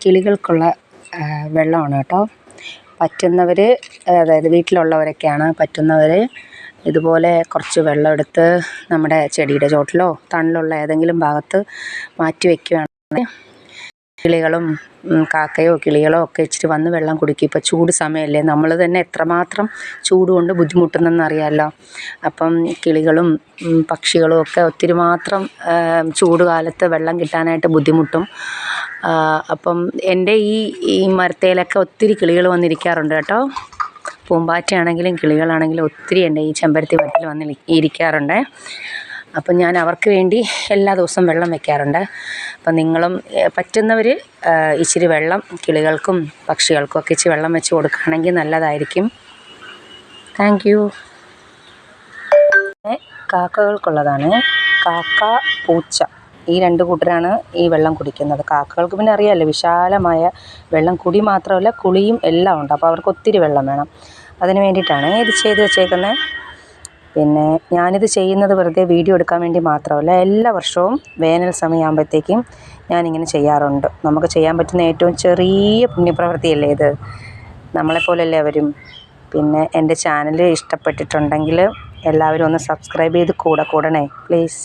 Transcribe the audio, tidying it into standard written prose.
കിളികൾക്കുള്ള വെള്ളമാണ് കേട്ടോ. പറ്റുന്നവർ, അതായത് വീട്ടിലുള്ളവരൊക്കെയാണ് പറ്റുന്നവർ ഇതുപോലെ കുറച്ച് വെള്ളം എടുത്ത് നമ്മുടെ ചെടിയുടെ ചോട്ടിലോ തണലുള്ള ഏതെങ്കിലും ഭാഗത്ത് മാറ്റി വയ്ക്കുകയാണെങ്കിൽ കിളികളും കാക്കയോ കിളികളോ ഒക്കെ ഇച്ചിരി വന്ന് വെള്ളം കുടിക്കും. ഇപ്പോൾ ചൂട് സമയമല്ലേ, നമ്മൾ തന്നെ എത്രമാത്രം ചൂട് കൊണ്ട് ബുദ്ധിമുട്ടുന്നെന്ന് അറിയാമല്ലോ. അപ്പം കിളികളും പക്ഷികളും ഒക്കെ ഒത്തിരി മാത്രം ചൂട് കാലത്ത് വെള്ളം കിട്ടാനായിട്ട് ബുദ്ധിമുട്ടും. അപ്പം എൻ്റെ ഈ മരത്തേലൊക്കെ ഒത്തിരി കിളികൾ വന്നിരിക്കാറുണ്ട് കേട്ടോ. പൂമ്പാറ്റയാണെങ്കിലും കിളികളാണെങ്കിലും ഒത്തിരി എൻ്റെ ഈ ചെമ്പരത്തി മരത്തിൽ വന്ന് ഇരിക്കാറുണ്ട്. അപ്പം ഞാൻ അവർക്ക് വേണ്ടി എല്ലാ ദിവസവും വെള്ളം വയ്ക്കാറുണ്ട്. അപ്പം നിങ്ങളും പറ്റുന്നവർ ഇച്ചിരി വെള്ളം കിളികൾക്കും പക്ഷികൾക്കും ഒക്കെ ഇച്ചിരി വെള്ളം വെച്ച് കൊടുക്കുകയാണെങ്കിൽ നല്ലതായിരിക്കും. Thank you. കാക്കകൾക്കുള്ളതാണ്. കാക്ക, പൂച്ച, ഈ 2 കൂട്ടരാണ് ഈ വെള്ളം കുടിക്കുന്നത്. കാക്കകൾക്ക് പിന്നെ അറിയാമല്ലോ, വിശാലമായ വെള്ളം, കുടി മാത്രമല്ല കുളിയും എല്ലാം ഉണ്ട്. അപ്പോൾ അവർക്ക് ഒത്തിരി വെള്ളം വേണം. അതിന് വേണ്ടിയിട്ടാണ് ഇത് ചെയ്ത് വെച്ചേക്കുന്നത്. പിന്നെ ഞാനിത് ചെയ്യുന്നത് വെറുതെ വീഡിയോ എടുക്കാൻ വേണ്ടി മാത്രമല്ല, എല്ലാ വർഷവും വേനൽ സമയമാകുമ്പോഴത്തേക്കും ഞാനിങ്ങനെ ചെയ്യാറുണ്ട്. നമുക്ക് ചെയ്യാൻ പറ്റുന്ന ഏറ്റവും ചെറിയ പുണ്യപ്രവൃത്തിയല്ലേ ഇത്, നമ്മളെപ്പോലല്ലേ അവരും. പിന്നെ എൻ്റെ ചാനൽ ഇഷ്ടപ്പെട്ടിട്ടുണ്ടെങ്കിൽ എല്ലാവരും ഒന്ന് സബ്സ്ക്രൈബ് ചെയ്ത് കൂടണേ പ്ലീസ്.